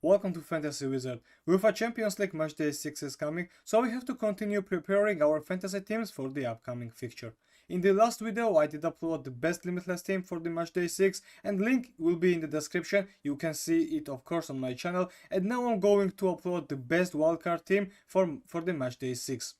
Welcome to Fantasy Wizard. UEFA Champions League Matchday 6 is coming, so we have to continue preparing our fantasy teams for the upcoming fixture. In the last video, I did upload the best limitless team for the Matchday 6, and link will be in the description. You can see it, of course, on my channel. And now I'm going to upload the best wildcard team for the Matchday 6.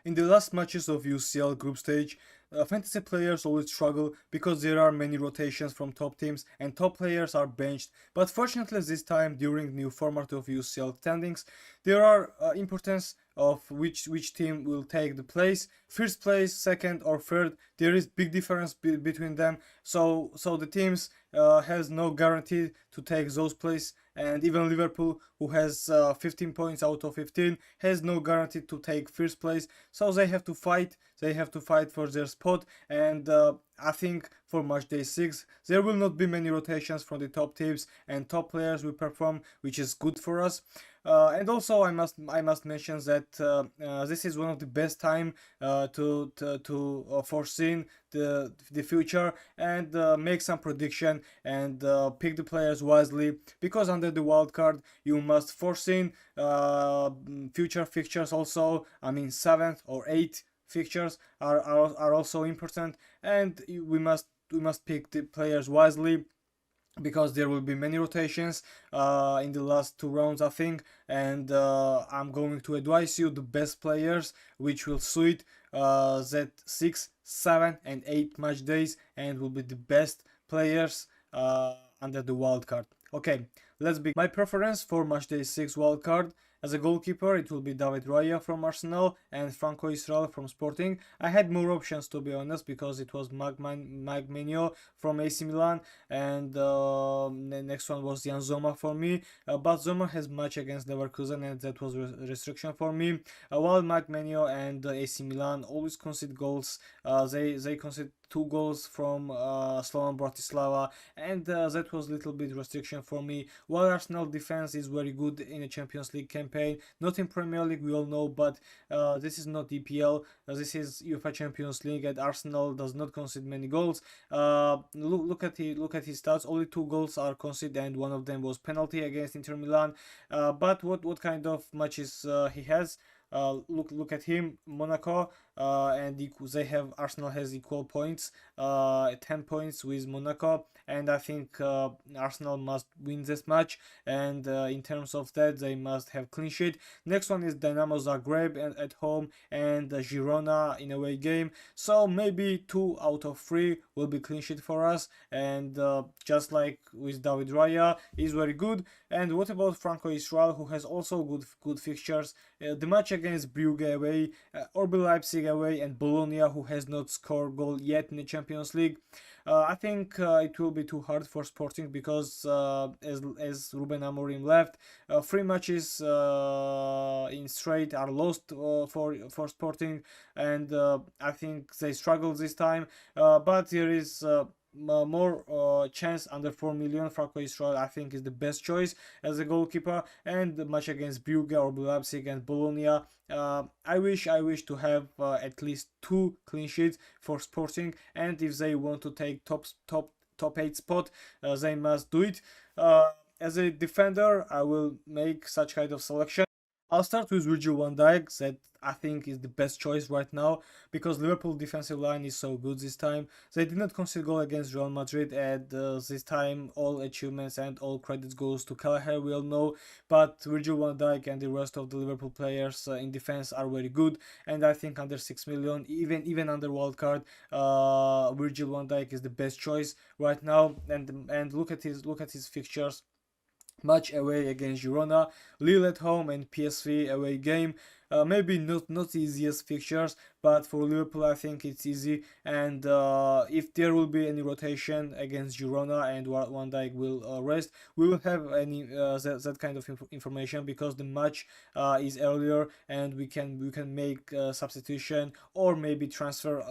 In the last matches of UCL group stage, fantasy players always struggle because there are many rotations from top teams and top players are benched. But fortunately this time, during new format of UCL standings, there are importance of which team will take the place. First place, second or third, there is big difference between them. So the teams has no guarantee to take those places, and even Liverpool, who has 15 points out of 15, has no guarantee to take first place. So they have to fight. They have to fight for their spot, and I think for matchday 6 there will not be many rotations from the top teams and top players will perform, which is good for us. And also I must mention that this is one of the best time to foresee the future and make some prediction and pick the players wisely, because under the wild card you must foresee future fixtures also. I mean 7th or 8th fixtures are also important, and we must pick the players wisely, because there will be many rotations in the last 2 rounds, I think, and I'm going to advise you the best players which will suit that 6, 7 and 8 match days, and will be the best players under the wild card. Okay, let's begin. My preference for matchday 6 wild card: as a goalkeeper, it will be David Raya from Arsenal and Franco Israel from Sporting. I had more options, to be honest, because it was Magmenio from AC Milan, and the next one was Jan Zoma for me. But Zoma has match against Leverkusen, and that was a restriction for me. While Magmenio and AC Milan always concede goals, they concede 2 goals from Slovan Bratislava, and that was a little bit restriction for me. While Arsenal defense is very good in a Champions League campaign, not in Premier League, we all know, but this is not EPL, this is UEFA Champions League, and Arsenal does not concede many goals. Look at his stats. Only 2 goals are conceded, and one of them was penalty against Inter Milan. But what kind of matches he has? Look at him, Monaco, and Arsenal has equal points, 10 points with Monaco, and I think Arsenal must win this match, and in terms of that they must have clean sheet. Next one is Dynamo Zagreb at home, and Girona in away game, so maybe 2 out of 3 will be clean sheet for us, and just like with David Raya, is very good. And what about Franco Israel, who has also good fixtures? The match against Brugge away, RB Leipzig away, and Bologna, who has not scored goal yet in the Champions League. I think it will be too hard for Sporting, because as Ruben Amorim left, 3 matches in straight are lost for Sporting, and I think they struggle this time. But there is more chance under 4 million. Franco Israel, I think, is the best choice as a goalkeeper. And the match against Brugge or Leipzig and Bologna, I wish to have at least 2 clean sheets for Sporting, and if they want to take top 8 spot, they must do it. As a defender, I will make such kind of selection. I'll start with Virgil van Dijk, that I think is the best choice right now, because Liverpool defensive line is so good this time. They did not concede goal against Real Madrid, and this time all achievements and all credits goes to Kelleher, we all know. But Virgil van Dijk and the rest of the Liverpool players in defense are very good, and I think under 6 million, even under wildcard, Virgil van Dijk is the best choice right now. And look at his fixtures: match away against Girona, Lille at home, and PSV away game. Maybe not the easiest fixtures, but for Liverpool I think it's easy. And if there will be any rotation against Girona and Van Dijk will rest, we will have any that kind of information, because the match is earlier, and we can make substitution, or maybe transfer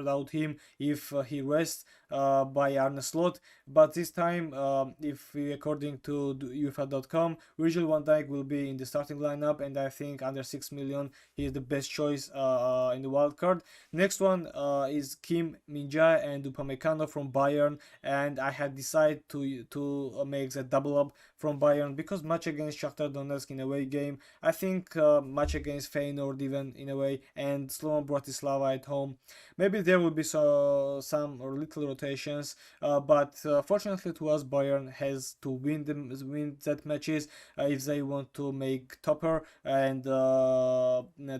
out him if he rests by Arne Slot. But this time, if we, according to UEFA.com, Virgil van Dijk will be in the starting lineup, and I think under 6 million he is the best choice in the wild card. Next one is Kim Min-jae and Upamecano from Bayern, and I had decided to make that double up from Bayern, because match against Shakhtar Donetsk in away game, I think match against Feyenoord even in a way, and Slovan Bratislava at home, maybe there will be some or little rotations, but fortunately to us, Bayern has to win that matches if they want to make topper and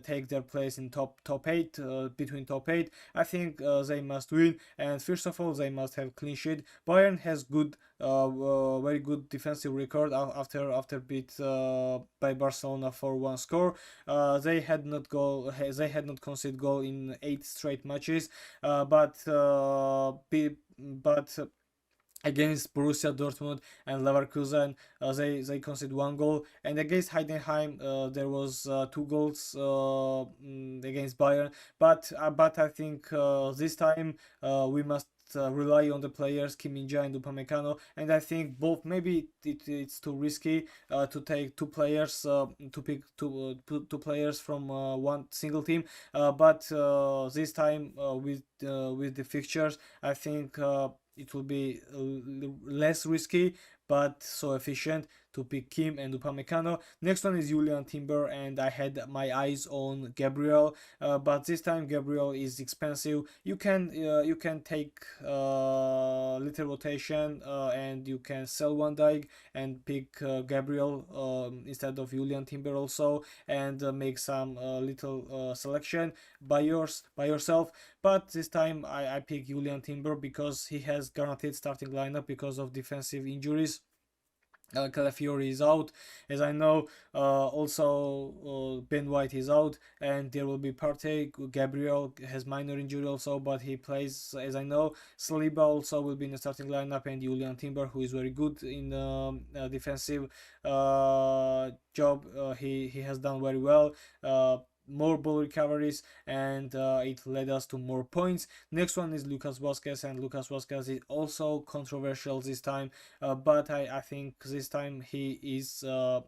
take their place in top eight, between top eight. I think they must win, and first of all they must have clean sheet. Bayern has very good defensive record after beat by Barcelona for one score. They had not conceded goal in 8 straight matches, but against Borussia Dortmund and Leverkusen, they conceded one goal, and against Heidenheim there was 2 goals against Bayern. But I think this time we must rely on the players Kim Min-jae and Upamecano, and I think both, maybe it's too risky to take 2 players, to pick two players from one single team, but this time with the fixtures, I think it will be less risky but so efficient to pick Kim and Upamecano. Next one is Julian Timber, and I had my eyes on Gabriel, but this time Gabriel is expensive. You can take little rotation, and you can sell Van Dijk and pick Gabriel instead of Julian Timber also, and make some little selection by yourself. But this time I pick Julian Timber because he has guaranteed starting lineup because of defensive injuries. Calafiori is out, as I know. Also, Ben White is out, and there will be Partey. Gabriel has minor injury also, but he plays, as I know. Saliba also will be in the starting lineup, and Julian Timber, who is very good in defensive job. He has done very well. More ball recoveries, and it led us to more points. Next one is Lucas Vazquez, and Lucas Vazquez is also controversial this time, but I think this time he is so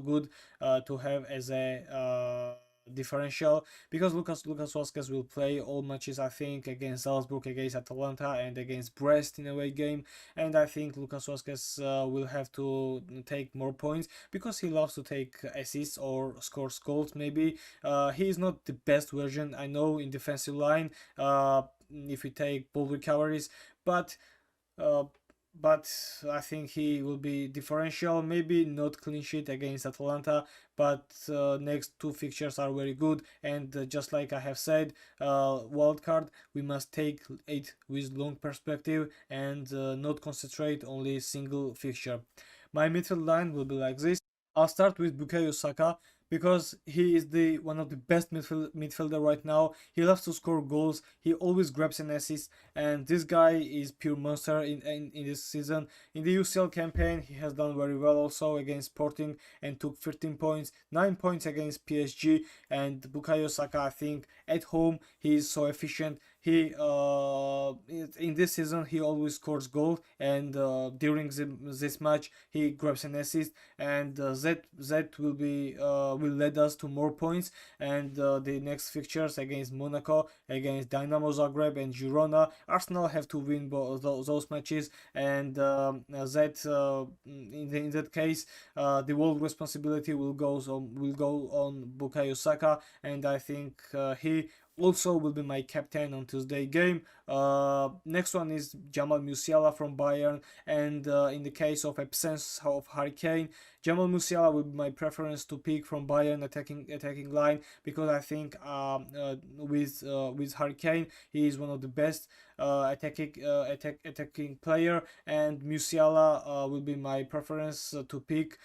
good to have as a differential, because Lucas Vazquez will play all matches, I think, against Salzburg, against Atalanta, and against Brest in away game, and I think Lucas Vazquez will have to take more points because he loves to take assists or score goals. Maybe he is not the best version, I know, in defensive line if we take ball recoveries, but uh, but I think he will be differential. Maybe not clean sheet against Atalanta, but next 2 fixtures are very good, and just like I have said, wildcard, we must take it with long perspective and not concentrate only single fixture. My midfield line will be like this. I'll start with Bukayo Saka because he is the one of the best midfielder right now. He loves to score goals. He always grabs an assist, and this guy is pure monster in this season. In the UCL campaign, he has done very well also against Sporting and took 13 points, 9 points against PSG. And Bukayo Saka, I think at home he is so efficient. He in this season he always scores goal, and during this match he grabs an assist, and that will lead us to more points. And the next fixtures against Monaco, against Dynamo Zagreb, and Girona, Arsenal have to win those matches, and in that case the whole responsibility will go on Bukayo Saka, and I think he also will be my captain on Tuesday game. Next one is Jamal Musiala from Bayern, and in the case of absence of Harry Kane, Jamal Musiala will be my preference to pick from Bayern attacking line, because I think with Harry Kane he is one of the best attacking player, and Musiala will be my preference to pick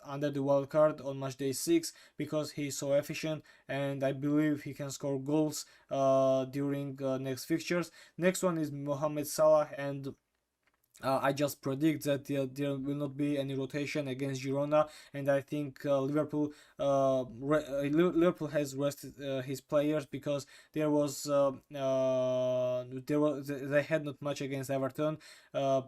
under the wild card on match day 6, because he's so efficient, and I believe he can score goals during next fixtures. Next one is Mohamed Salah, and I just predict that there will not be any rotation against Girona, and I think Liverpool has rested his players, because they had not much against Everton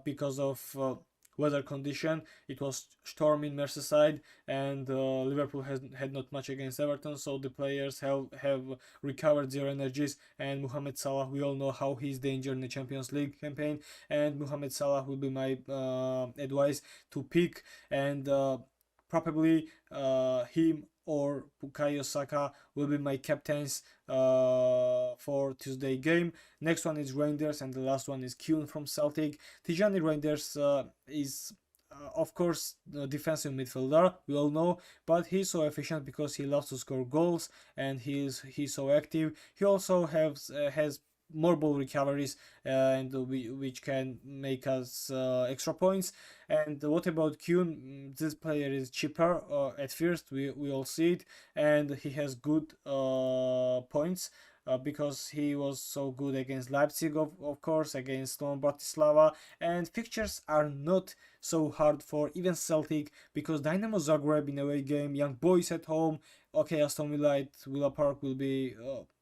because of weather condition. It was storm in Merseyside, and Liverpool has had not much against Everton, so the players have recovered their energies. And Mohamed Salah, we all know how he's danger in the Champions League campaign, and Mohamed Salah will be my advice to pick, and probably him or Bukayo Saka will be my captains for Tuesday game. Next one is Rangers, and the last one is Kuhn from Celtic. Tijani Rangers is of course defensive midfielder, we all know, but he's so efficient because he loves to score goals, and he's so active. He also has more ball recoveries, and which can make us extra points. And what about Kuhn? This player is cheaper at first, we all see it, and he has good points. Because he was so good against Leipzig, of course, against Slovan Bratislava, and fixtures are not so hard for even Celtic, because Dynamo Zagreb in away game, Young Boys at home, okay, Aston Villa at Villa Park will be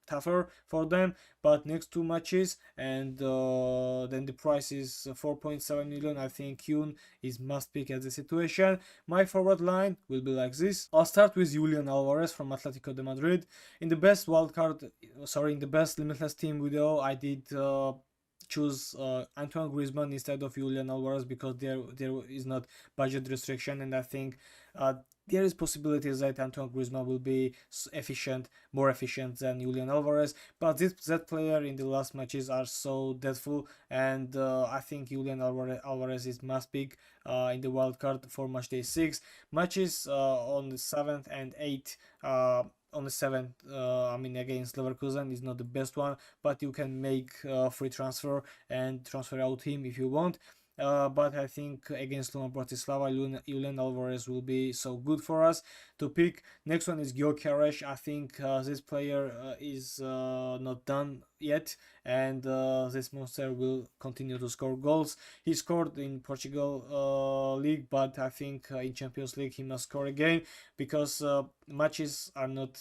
tougher for them, but next two matches, and then the price is 4.7 million. I think Kuhn is must pick at the situation. My forward line will be like this. I'll start with Julian Alvarez from Atletico de Madrid. In the best in the best limitless team video, I did choose Antoine Griezmann instead of Julian Alvarez, because there is not budget restriction, and I think there is possibilities that Antoine Griezmann will be more efficient than Julian Alvarez, but that player in the last matches are so deadful, and I think Julian Alvarez is must pick in the wild card for matchday 6 matches on the 7th and 8th. On the 7th, I mean, against Leverkusen is not the best one, but you can make free transfer and transfer out him if you want. But I think against Slovan Bratislava, Julian Alvarez will be so good for us to pick. Next one is Goalkeeper. I think this player is not done yet, and this monster will continue to score goals. He scored in Portugal League, but I think in Champions League he must score again, because matches are not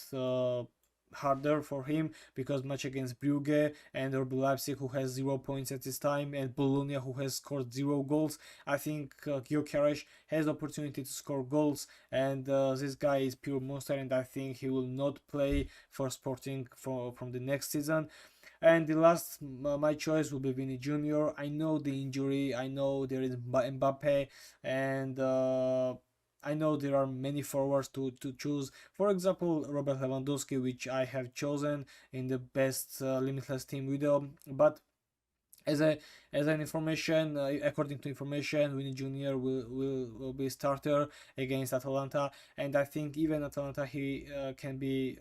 harder for him, because match against Brugge and RB Leipzig, who has 0 points at this time, and Bologna, who has scored 0 goals. I think Gyökeres has opportunity to score goals, and this guy is pure monster, and I think he will not play for Sporting from the next season. And the last, my choice will be Vinny Jr. I know the injury, I know there is Mbappe, and I know there are many forwards to choose. For example, Robert Lewandowski, which I have chosen in the best limitless team video. But as an information, according to information, Vinny Jr. will be starter against Atalanta, and I think even Atalanta he can be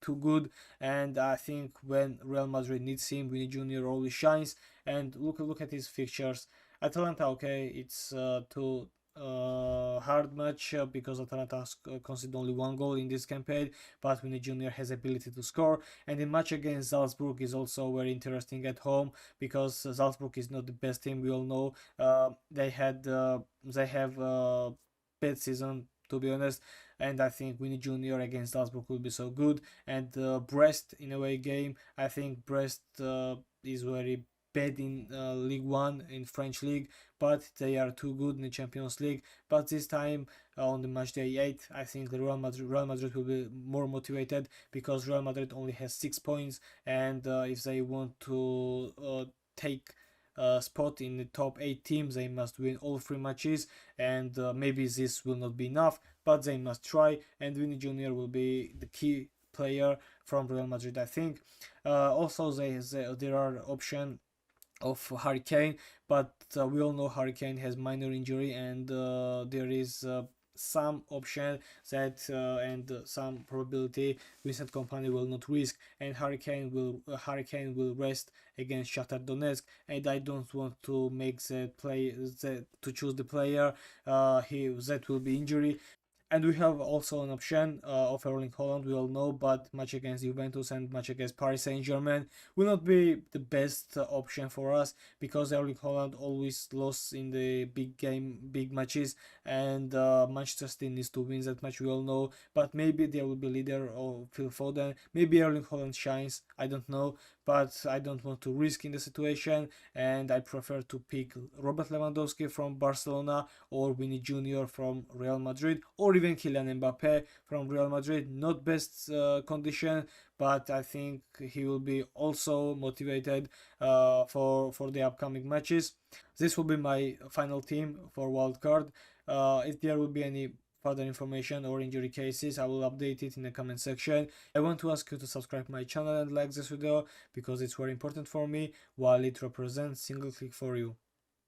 too good, and I think when Real Madrid needs him, Vinny Jr. always shines. And look at his fixtures. Atalanta, okay, it's too hard match because Atalanta conceded only 1 goal in this campaign, but Vinny Jr. has ability to score. And the match against Salzburg is also very interesting at home, because Salzburg is not the best team, we all know. They have bad season, to be honest, and I think Vinny Jr. against Salzburg will be so good. And Brest in away game, I think Brest is very bad in League One, in French league, but they are too good in the Champions League. But this time on the match day 8, I think the Real Madrid will be more motivated, because Real Madrid only has 6 points, and if they want to take spot in the top 8 teams, they must win all 3 matches, and maybe this will not be enough, but they must try, and Vinny Jr. will be the key player from Real Madrid, I think. Also there are option of Harry Kane, but we all know Harry Kane has minor injury, and there is some option that and some probability Vincent Kompany will not risk, and Harry Kane will rest against Shakhtar Donetsk, and I don't want to make to choose the player that will be injury. And we have also an option of Erling Haaland, we all know, but match against Juventus and match against Paris Saint-Germain will not be the best option for us, because Erling Haaland always lost in the big matches, and Manchester City needs to win that match, we all know. But maybe there will be leader of Phil Foden, maybe Erling Haaland shines, I don't know, but I don't want to risk in the situation, and I prefer to pick Robert Lewandowski from Barcelona, or Vinny Jr. from Real Madrid, or even Kylian Mbappe from Real Madrid. Not best condition, but I think he will be also motivated for the upcoming matches. This will be my final team for wildcard. If there will be any further information or injury cases, I will update it in the comment section. I want to ask you to subscribe my channel and like this video because it's very important for me, while it represents single click for you.